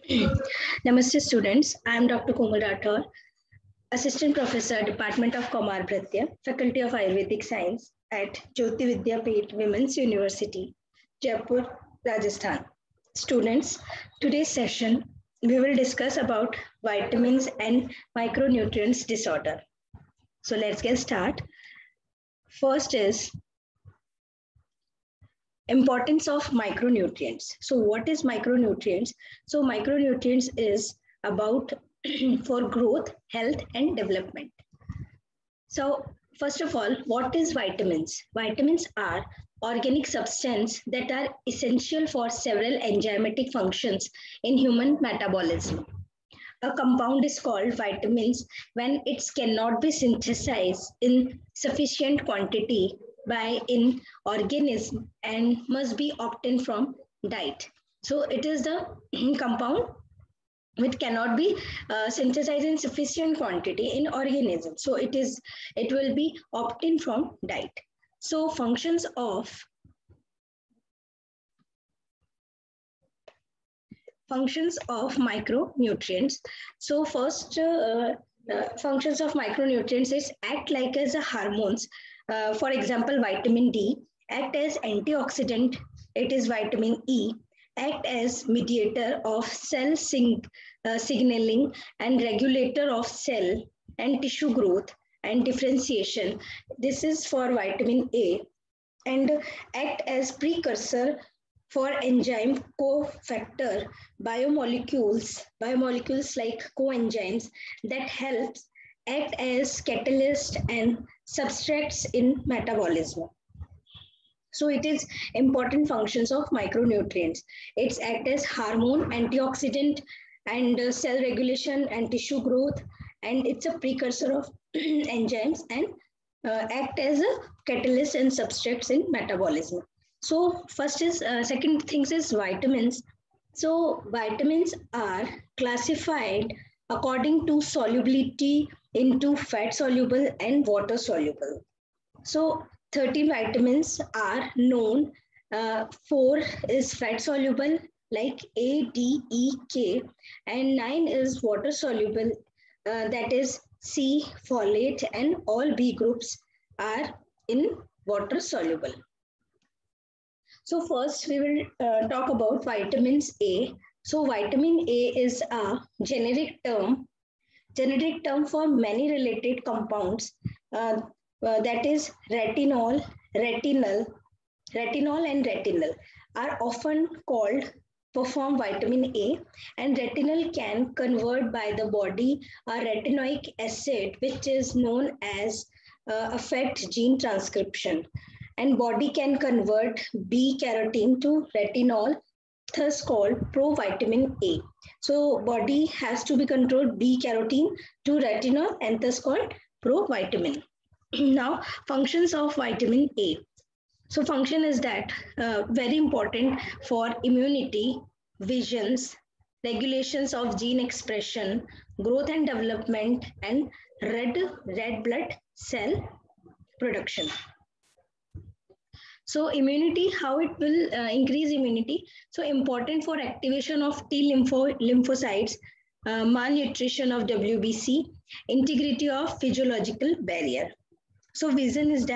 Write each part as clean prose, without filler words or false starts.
Namaste students, I am Dr. Komal Rathore, Assistant Professor, Department of Kumar Bhratya, Faculty of Ayurvedic Science at Jyoti Vidyapeeth Women's University, Jaipur, Rajasthan. Students, today's session we will discuss about vitamins and micronutrients disorder. So let's get started. First is importance of micronutrients. So what is micronutrients? So micronutrients is about for growth, health and development. So first of all, what is vitamins? Vitamins are organic substances that are essential for several enzymatic functions in human metabolism. A compound is called vitamins when it cannot be synthesized in sufficient quantity by an organism and must be obtained from diet. So it is the compound which cannot be synthesized in sufficient quantity in organism. So it will be obtained from diet. So functions of micronutrients. So first functions of micronutrients is act like as a hormones. For example, vitamin D act as antioxidant. It is vitamin E act as mediator of cell signaling and regulator of cell and tissue growth and differentiation. This is for vitamin A, and act as precursor for enzyme cofactor biomolecules like coenzymes that helps act as catalyst and substrates in metabolism. So it is important functions of micronutrients. It's act as hormone, antioxidant, and cell regulation and tissue growth, and it's a precursor of enzymes and act as a catalyst and substrates in metabolism. So first is second things is vitamins. So vitamins are classified according to solubility into fat soluble and water soluble. So 13 vitamins are known. 4 is fat soluble like A, D, E, K, and 9 is water soluble, that is C, folate, and all B groups are in water soluble. So first we will talk about vitamins A. So vitamin A is a generic term for many related compounds. That is retinol and retinal are often called perform vitamin A, and retinal can convert by the body a retinoic acid which is known as affect gene transcription, and body can convert B carotene to retinol, thus called provitamin A. So body has to be controlled B carotene to retinol and thus called provitamin. Now functions of vitamin A. So function is that very important for immunity, visions, regulations of gene expression, growth and development, and red blood cell production. So immunity, how it will increase immunity? So important for activation of T lymphocytes, malnutrition of WBC, integrity of physiological barrier. So vision is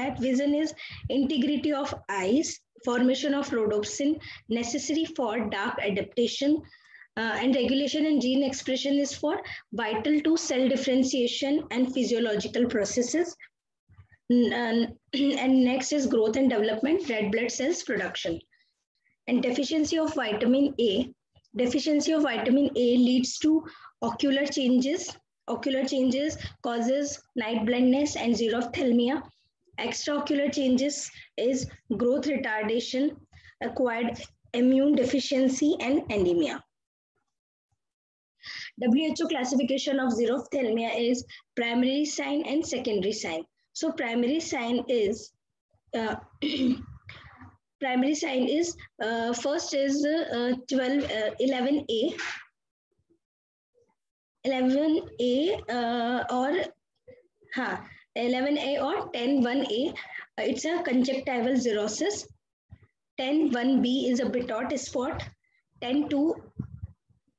integrity of eyes, formation of rhodopsin necessary for dark adaptation, and regulation and gene expression is for vital to cell differentiation and physiological processes. And next is growth and development, red blood cells production. And deficiency of vitamin A leads to ocular changes. Ocular changes causes night blindness and xerophthalmia. Extraocular changes is growth retardation, acquired immune deficiency, and anemia. WHO classification of xerophthalmia is primary sign and secondary sign. So primary sign is first is 11A. 11A or 10-1A. It's a conjunctival xerosis. 10-1B is a Bitot spot. 10-2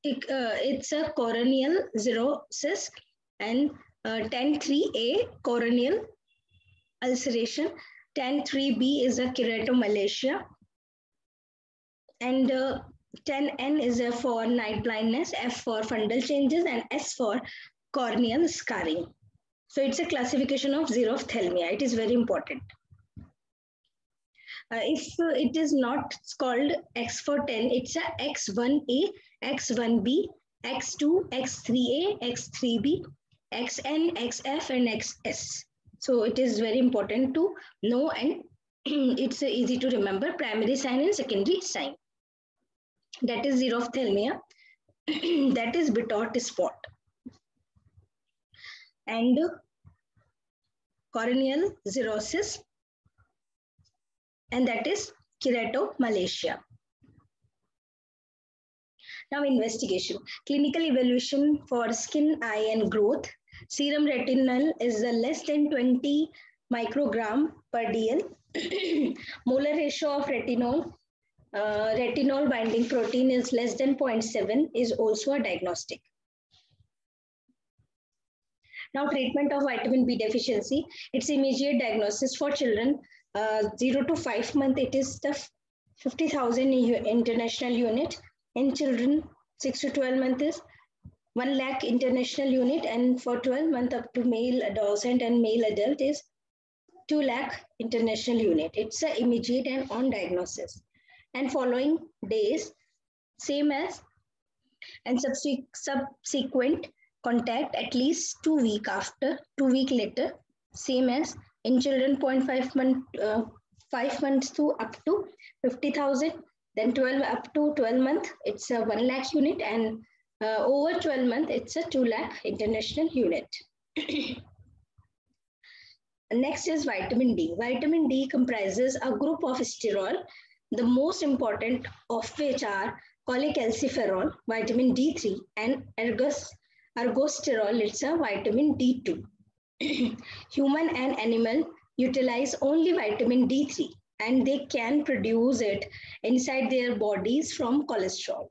it's a corneal xerosis, and 10.3a corneal ulceration, 10.3b is a keratomalacia, and 10N is for night blindness, F for fundal changes, and S for corneal scarring. So it's a classification of xerophthalmia. It is very important. If it is not called X for 10, it's a X1A, X1B, X2, X3A, X3B, XN, XF, and XS. So it is very important to know, and it's easy to remember primary sign and secondary sign. That is xerophthalmia. That is Bitot spot. And corneal xerosis, and that is keratomalacia. Now investigation. Clinical evaluation for skin, eye, and growth. Serum retinol is less than 20 microgram per dl. Molar ratio of retinol, retinol binding protein is less than 0.7 is also a diagnostic. Now treatment of vitamin B deficiency. It's immediate diagnosis for children 0 to 5 months. It is the 50,000 international unit. In children 6 to 12 months is 1 lakh international unit, and for 12 months up to male adolescent and male adult is 2 lakh international unit. It's a immediate and on diagnosis. And following days, same as, and subsequent contact at least 2 weeks after, 2 weeks later, same as in children 0.5 month, 5 months to up to 50,000, then 12 up to 12 months, it's a 1 lakh unit, and over 12 months, it's a 2 lakh international unit. Next is vitamin D. Vitamin D comprises a group of sterol, the most important of which are cholecalciferol, vitamin D3, and ergosterol, it's a vitamin D2. Human and animal utilize only vitamin D3, and they can produce it inside their bodies from cholesterol.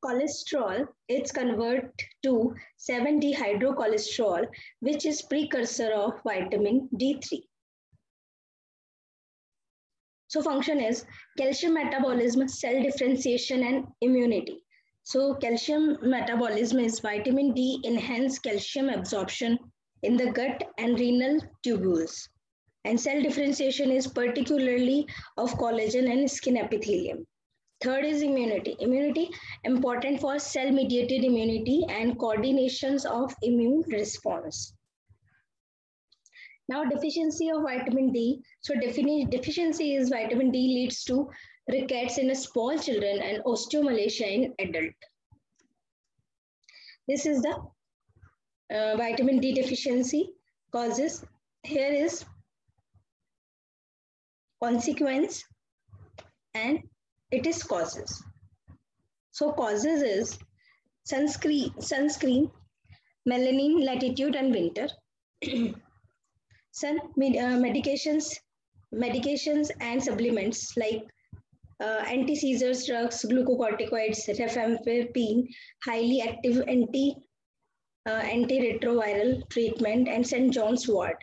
Cholesterol, it's converted to 7-dehydrocholesterol, which is precursor of vitamin D3. So function is calcium metabolism, cell differentiation, and immunity. So calcium metabolism is vitamin D enhance calcium absorption in the gut and renal tubules. And cell differentiation is particularly of collagen and skin epithelium. Third is immunity. Immunity important for cell-mediated immunity and coordinations of immune response. Now deficiency of vitamin D. So deficiency is vitamin D leads to rickets in small children and osteomalacia in adult. This is the vitamin D deficiency causes. Here is consequence and it is causes. So causes is sunscreen, melanin, latitude and winter, medications and supplements like anti-seizures drugs, glucocorticoids, rifampicin, highly active antiretroviral treatment, and St. John's wort.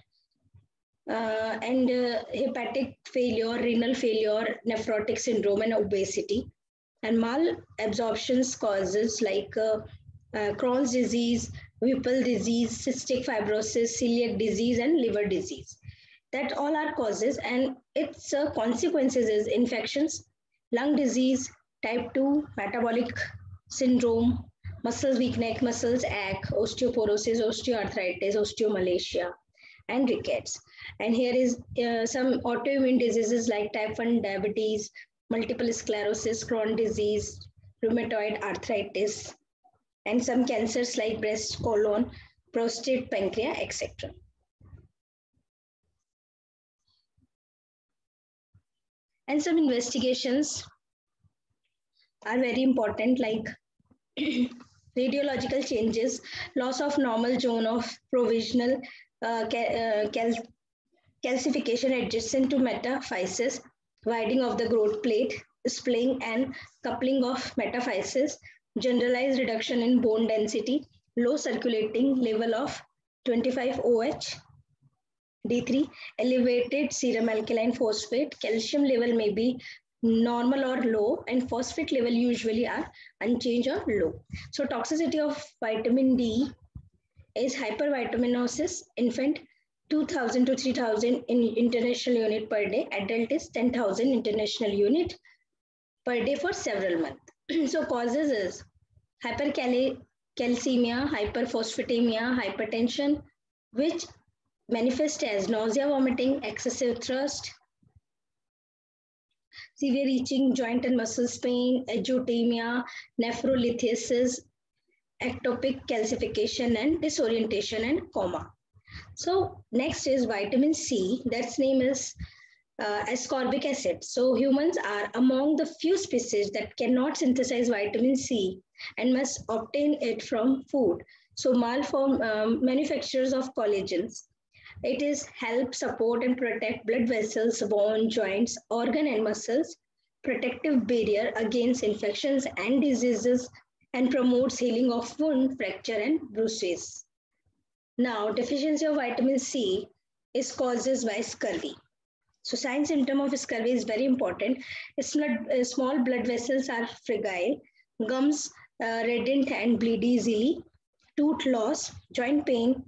And hepatic failure, renal failure, nephrotic syndrome, and obesity. And malabsorptions causes like Crohn's disease, Whipple disease, cystic fibrosis, celiac disease, and liver disease. That all are causes, and its consequences is infections, lung disease, type 2, metabolic syndrome, muscle weakness, muscles ache, osteoporosis, osteoarthritis, osteomalacia, and rickets. And here is some autoimmune diseases like type 1 diabetes, multiple sclerosis, Crohn's disease, rheumatoid arthritis, and some cancers like breast, colon, prostate, pancreas, etc. And some investigations are very important, like radiological changes, loss of normal zone of provisional calcification adjacent to metaphysis, widening of the growth plate, splaying and coupling of metaphysis, generalized reduction in bone density, low circulating level of 25 OH, D3, elevated serum alkaline phosphate, calcium level may be normal or low, and phosphate level usually are unchanged or low. So toxicity of vitamin D is hypervitaminosis, infant 2000 to 3000 in international unit per day, adult is 10,000 international unit per day for several months. So causes is hypercalcemia, hyperphosphatemia, hypertension, which manifest as nausea, vomiting, excessive thirst, severe itching, joint and muscles pain, agiotemia, nephrolithiasis, ectopic calcification and disorientation and coma. So next is vitamin C, that's name is ascorbic acid. So humans are among the few species that cannot synthesize vitamin C and must obtain it from food. So malform manufacturers of collagens. It is help support and protect blood vessels, bone, joints, organ and muscles, protective barrier against infections and diseases, and promotes healing of wound, fracture and bruises. Now, deficiency of vitamin C is causes by scurvy. So sign symptom of scurvy is very important. Small blood vessels are fragile, gums reddened and bleed easily, tooth loss, joint pain,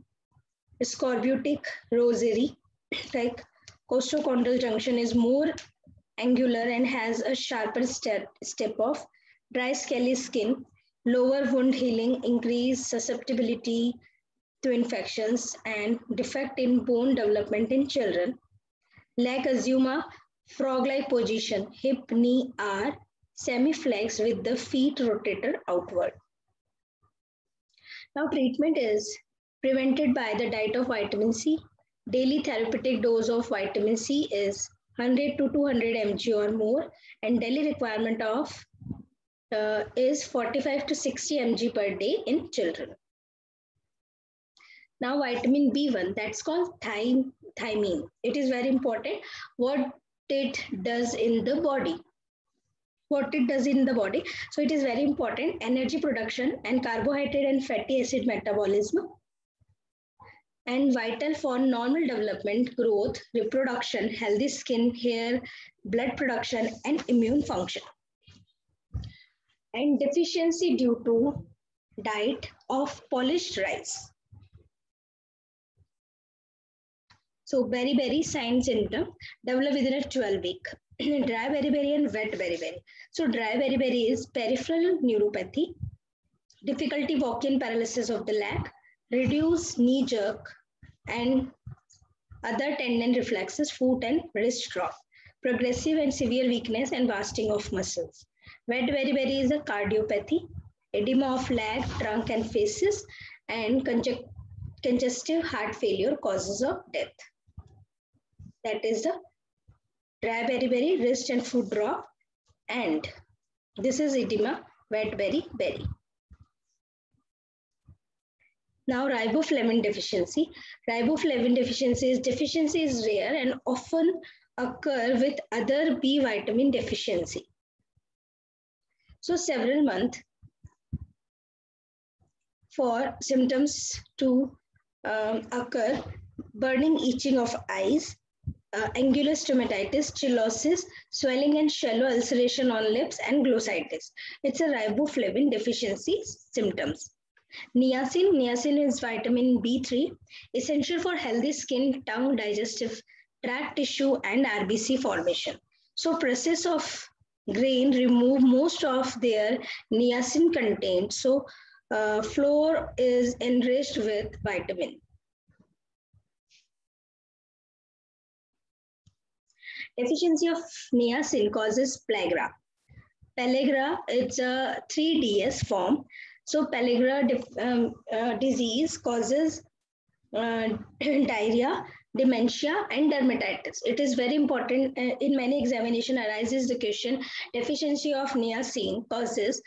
scorbutic rosary, like costochondral junction is more angular and has a sharper step off, dry scaly skin, lower wound healing, increased susceptibility to infections, and defect in bone development in children. Lack assume a frog-like position, hip, knee are semi-flexed with the feet rotated outward. Now treatment is prevented by the diet of vitamin C. Daily therapeutic dose of vitamin C is 100 to 200 mg or more, and daily requirement of is 45 to 60 mg per day in children. Now vitamin B1, that's called thiamine. It is very important what it does in the body. What it does in the body. So it is very important, energy production and carbohydrate and fatty acid metabolism, and vital for normal development, growth, reproduction, healthy skin, hair, blood production, and immune function. And deficiency due to diet of polished rice. So beriberi sign symptom develop within a 12 week. Dry beriberi and wet beriberi. So dry beriberi is peripheral neuropathy, difficulty walking, paralysis of the leg, reduced knee jerk and other tendon reflexes, foot and wrist drop, progressive and severe weakness and wasting of muscles. Wet beriberi is a cardiopathy, edema of leg, trunk and faces, and congestive heart failure, causes of death. That is the dry beriberi, wrist and foot drop, and this is edema, wet beriberi. Now riboflavin deficiency. Riboflavin deficiency is rare and often occur with other B vitamin deficiency. So several months for symptoms to occur: burning, itching of eyes, angular stomatitis, chillosis, swelling and shallow ulceration on lips, and glossitis. It's a riboflavin deficiency symptoms. Niacin is vitamin B3, essential for healthy skin, tongue, digestive tract tissue, and RBC formation. So process of grain remove most of their niacin content. So flour is enriched with vitamin. Deficiency of niacin causes pellagra. Pellagra, it's a 3DS form. So pellagra disease causes diarrhea, dementia, and dermatitis. It is very important. In many examination arises the question, deficiency of niacin causes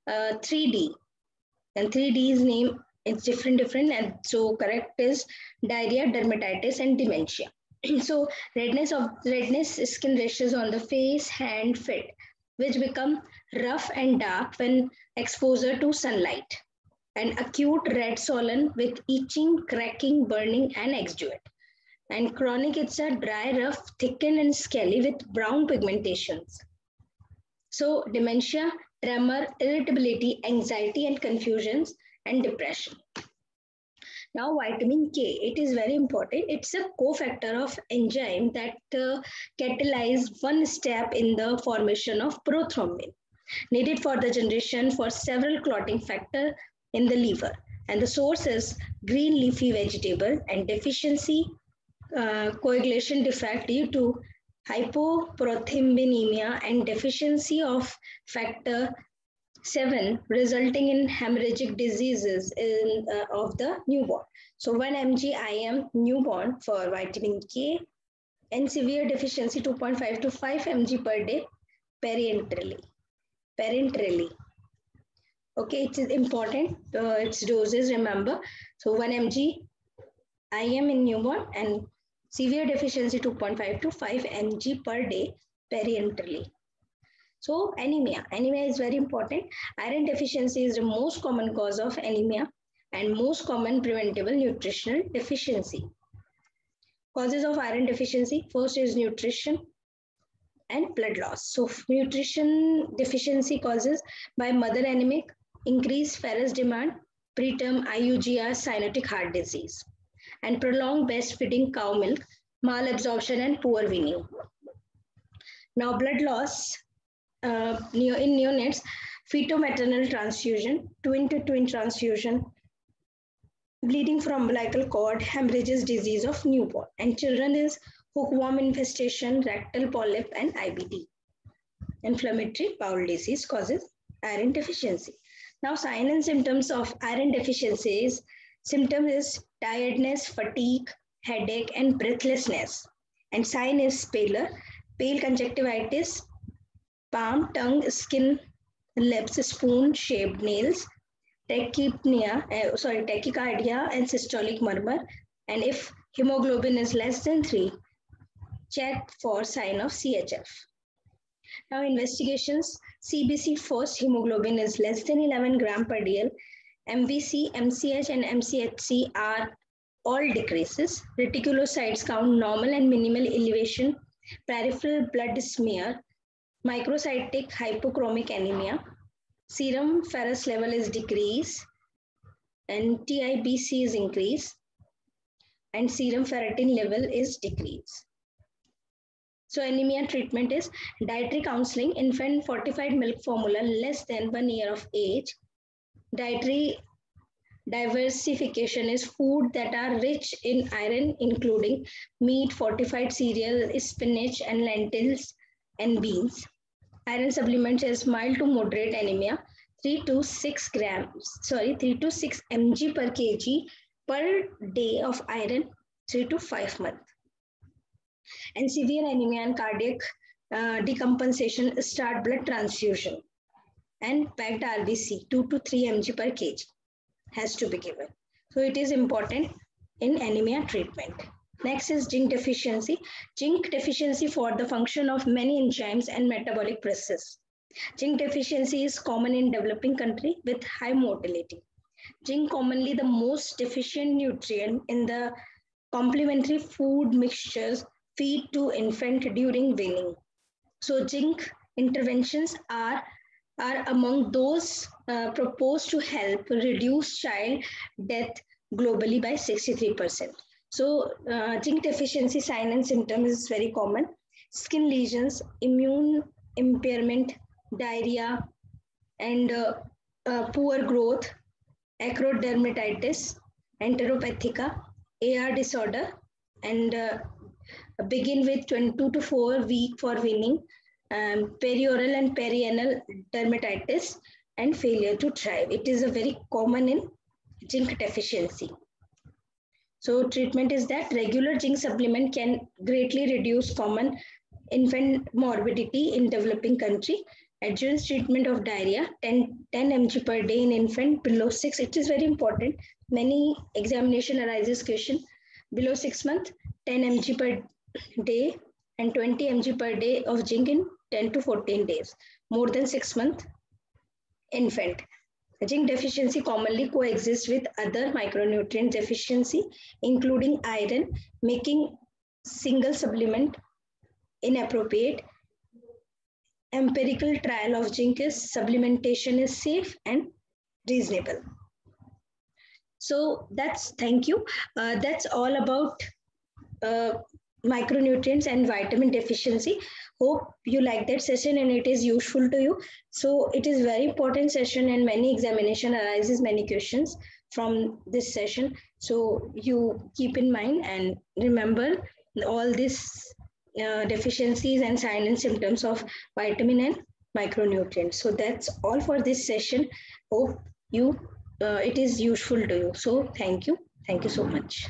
3D. And 3D's name is different. And so correct is diarrhea, dermatitis, and dementia. So redness, skin rashes on the face, hand, feet. which become rough and dark when exposure to sunlight, and acute red swollen with itching, cracking, burning, and exudate. And chronic, it's a dry, rough, thickened, and scaly with brown pigmentations. So, dementia, tremor, irritability, anxiety, and confusions, and depression. Now, vitamin K, it is very important. It's a cofactor of enzyme that catalyze one step in the formation of prothrombin, needed for the generation for several clotting factor in the liver. And the source is green leafy vegetable, and deficiency coagulation defect due to hypoprothrombinemia and deficiency of factor 7 resulting in hemorrhagic diseases of the newborn. So 1 mg IM newborn for vitamin K, and severe deficiency 2.5 to 5 mg per day parenterally. Okay, it is important. Its doses, remember. So 1 mg IM in newborn, and severe deficiency 2.5 to 5 mg per day parenterally. So anemia. Anemia is very important. Iron deficiency is the most common cause of anemia and most common preventable nutritional deficiency. Causes of iron deficiency. First is nutrition and blood loss. So nutrition deficiency causes by mother anemic, increased ferrous demand, preterm IUGR, cyanotic heart disease, and prolonged breastfeeding cow milk, malabsorption, and poor weaning. Now blood loss. In neonates, feto-maternal transfusion, twin-to-twin transfusion, bleeding from umbilical cord, hemorrhages disease of newborn. And children is hookworm infestation, rectal polyp, and IBD. Inflammatory bowel disease causes iron deficiency. Now, sign and symptoms of iron deficiency is symptom is tiredness, fatigue, headache, and breathlessness. And sign is pale conjunctivitis, palm, tongue, skin, lips, spoon-shaped nails, tachycardia and systolic murmur. And if hemoglobin is less than 3, check for sign of CHF. Now investigations, CBC first, hemoglobin is less than 11 gram per dl. MVC, MCH, and MCHC are all decreases. Reticulocytes count normal and minimal elevation. Peripheral blood smear. Microcytic hypochromic anemia, serum ferrous level is decreased, and TIBC is increased, and serum ferritin level is decreased. So anemia treatment is dietary counseling, infant fortified milk formula less than 1 year of age. Dietary diversification is food that are rich in iron, including meat, fortified cereal, spinach, and lentils, and beans. Iron supplements is mild to moderate anemia, 3 to 6 mg per kg per day of iron, 3 to 5 months. And severe anemia and cardiac decompensation, start blood transfusion, and packed RBC, 2 to 3 mg per kg has to be given. So it is important in anemia treatment. Next is zinc deficiency. Zinc deficiency for the function of many enzymes and metabolic processes. Zinc deficiency is common in developing country with high mortality. Zinc commonly the most deficient nutrient in the complementary food mixtures feed to infant during weaning. So zinc interventions are among those proposed to help reduce child death globally by 63%. So zinc deficiency sign and symptom is very common. Skin lesions, immune impairment, diarrhea, and poor growth, acrodermatitis, enteropathica, AR disorder, and begin with 22 to 4 week for weaning, perioral and perianal dermatitis, and failure to thrive. It is a very common in zinc deficiency. So treatment is that regular zinc supplement can greatly reduce common infant morbidity in developing country. Adjuvant treatment of diarrhea, 10 mg per day in infant below 6. It is very important. Many examination arises question below 6 months, 10 mg per day and 20 mg per day of zinc in 10 to 14 days. more than 6 months infant. Zinc deficiency commonly coexists with other micronutrient deficiency, including iron, making single supplement inappropriate. Empirical trial of zinc is supplementation is safe and reasonable. So thank you. That's all about uh, micronutrients and vitamin deficiency. Hope you like that session and it is useful to you. So it is very important session and many examination arises many questions from this session. So you keep in mind and remember all these deficiencies and signs and symptoms of vitamin and micronutrients. So that's all for this session. Hope you it is useful to you. So thank you. Thank you so much.